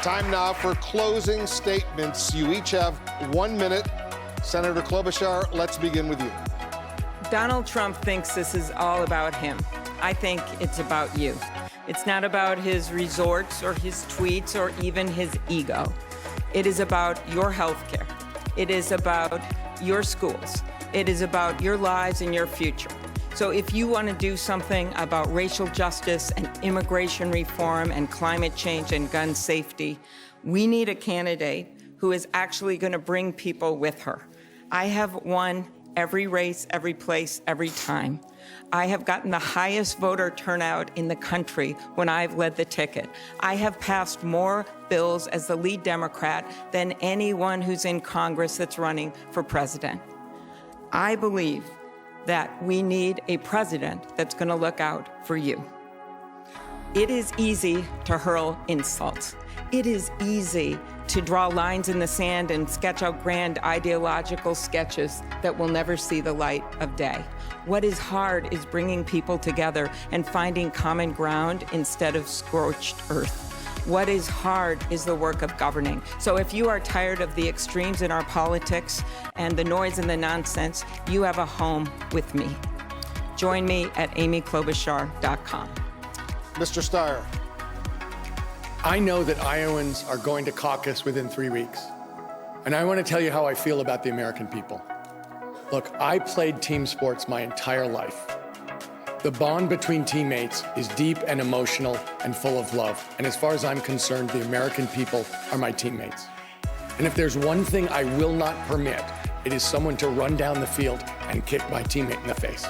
Time now for closing statements. You each have 1 minute. Senator Klobuchar, let's begin with you. Donald Trump thinks this is all about him. I think it's about you. It's not about his resorts or his tweets or even his ego. It is about your health care. It is about your schools. It is about your lives and your future. So if you want to do something about racial justice and immigration reform and climate change and gun safety, we need a candidate who is actually going to bring people with her. I have won every race, every place, every time. I have gotten the highest voter turnout in the country when I've led the ticket. I have passed more bills as the lead Democrat than anyone who's in Congress that's running for president. I believe that we need a president that's going to look out for you. It is easy to hurl insults. It is easy to draw lines in the sand and sketch out grand ideological sketches that will never see the light of day. What is hard is bringing people together and finding common ground instead of scorched earth. What is hard is the work of governing. So if you are tired of the extremes in our politics and the noise and the nonsense, you have a home with me. Join me at amyklobuchar.com. Mr. Steyer. I know that Iowans are going to caucus within 3 weeks. And I want to tell you how I feel about the American people. Look, I played team sports my entire life. The bond between teammates is deep and emotional and full of love. And as far as I'm concerned, the American people are my teammates. And if there's one thing I will not permit, it is someone to run down the field and kick my teammate in the face.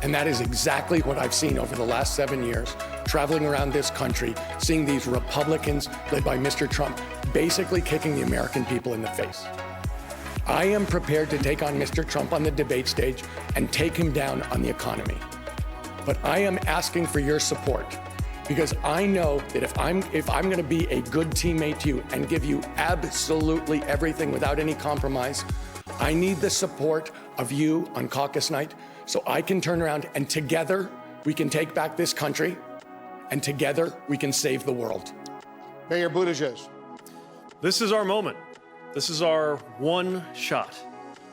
And that is exactly what I've seen over the last 7 years, traveling around this country, seeing these Republicans led by Mr. Trump basically kicking the American people in the face. I am prepared to take on Mr. Trump on the debate stage and take him down on the economy. But I am asking for your support because I know that if I'm going to be a good teammate to you and give you absolutely everything without any compromise, I need the support of you on caucus night so I can turn around and together we can take back this country and together we can save the world. Mayor Buttigieg. This is our moment. This is our one shot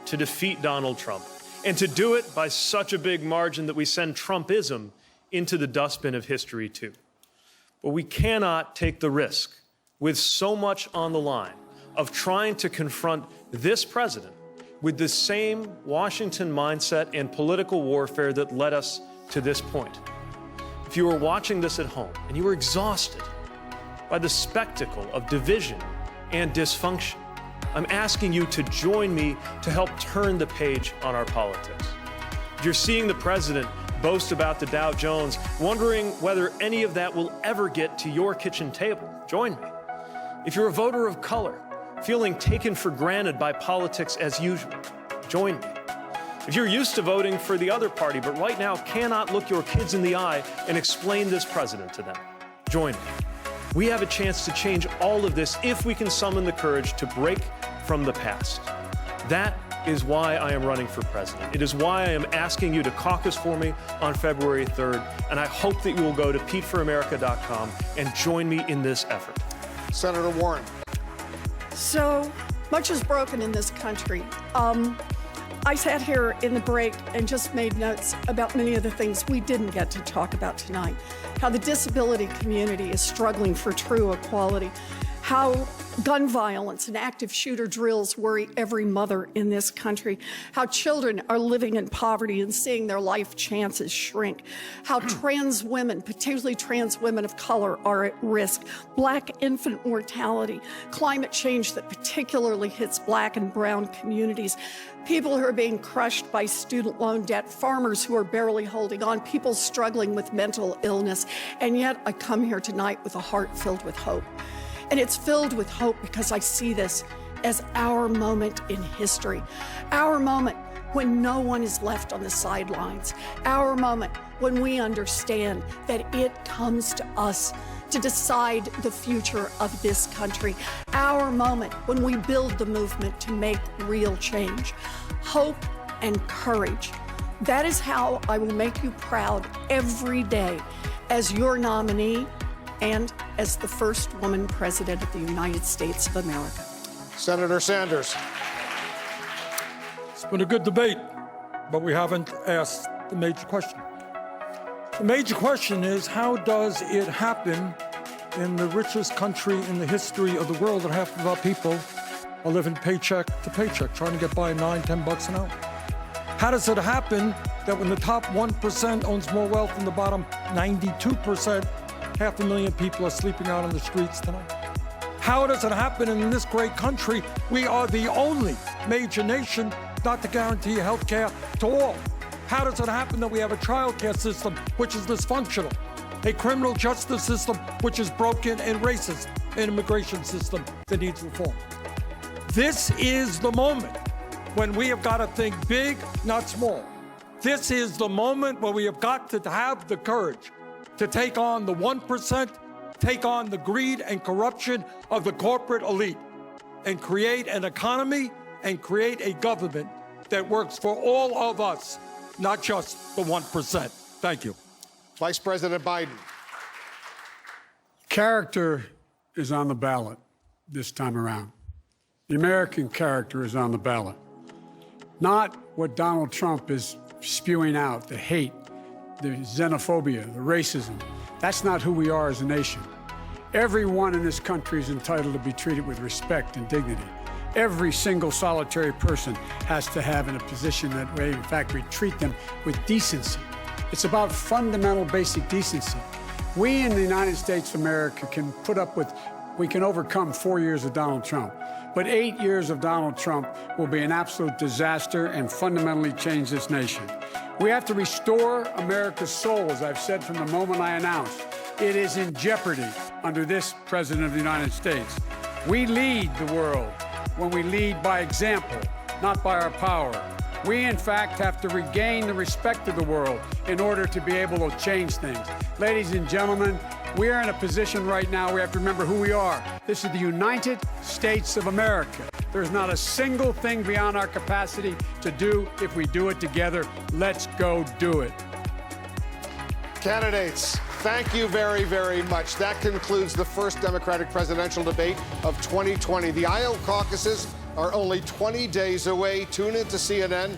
to defeat Donald Trump. And to do it by such a big margin that we send Trumpism into the dustbin of history, too. But we cannot take the risk, with so much on the line, of trying to confront this president with the same Washington mindset and political warfare that led us to this point. If you were watching this at home and you were exhausted by the spectacle of division and dysfunction, I'm asking you to join me to help turn the page on our politics. If you're seeing the president boast about the Dow Jones, wondering whether any of that will ever get to your kitchen table, join me. If you're a voter of color, feeling taken for granted by politics as usual, join me. If you're used to voting for the other party, but right now cannot look your kids in the eye and explain this president to them, join me. We have a chance to change all of this if we can summon the courage to break from the past. That is why I am running for president. It is why I am asking you to caucus for me on February 3rd, and I hope that you will go to PeteForAmerica.com and join me in this effort. Senator Warren. So much is broken in this country. I sat here in the break and just made notes about many of the things we didn't get to talk about tonight. How the disability community is struggling for true equality. How gun violence and active shooter drills worry every mother in this country. How children are living in poverty and seeing their life chances shrink. How trans women, particularly trans women of color, are at risk. Black infant mortality, climate change that particularly hits Black and brown communities. People who are being crushed by student loan debt, farmers who are barely holding on, people struggling with mental illness. And yet I come here tonight with a heart filled with hope. And it's filled with hope because I see this as our moment in history. Our moment when no one is left on the sidelines. Our moment when we understand that it comes to us to decide the future of this country. Our moment when we build the movement to make real change. Hope and courage. That is how I will make you proud every day as your nominee and as the first woman president of the United States of America. Senator Sanders. It's been a good debate, but we haven't asked the major question. The major question is, how does it happen in the richest country in the history of the world that half of our people are living paycheck to paycheck, trying to get by $9-10 an hour? How does it happen that when the top 1% owns more wealth than the bottom 92%, 500,000 people are sleeping out on the streets tonight? How does it happen in this great country we are the only major nation not to guarantee health care to all? How does it happen that we have a child care system which is dysfunctional, a criminal justice system which is broken and racist, an immigration system that needs reform? This is the moment when we have got to think big, not small. This is the moment where we have got to have the courage to take on the 1%, take on the greed and corruption of the corporate elite, and create an economy and create a government that works for all of us, not just the 1%. Thank you. Vice President Biden. Character is on the ballot this time around. The American character is on the ballot. Not what Donald Trump is spewing out, the hate, the xenophobia, the racism. That's not who we are as a nation. Everyone in this country is entitled to be treated with respect and dignity. Every single solitary person has to have in a position that way, in fact, we treat them with decency. It's about fundamental basic decency. We in the United States of America can put up with, we can overcome 4 years of Donald Trump. But 8 years of Donald Trump will be an absolute disaster and fundamentally change this nation. We have to restore America's soul, as I've said from the moment I announced. It is in jeopardy under this President of the United States. We lead the world when we lead by example, not by our power. We, in fact, have to regain the respect of the world in order to be able to change things. Ladies and gentlemen, we are in a position right now we have to remember who we are. This is the United States of America. There's not a single thing beyond our capacity to do if we do it together. Let's go do it. Candidates, thank you very, very much. That concludes the first Democratic presidential debate of 2020. The Iowa caucuses are only 20 days away. Tune in to CNN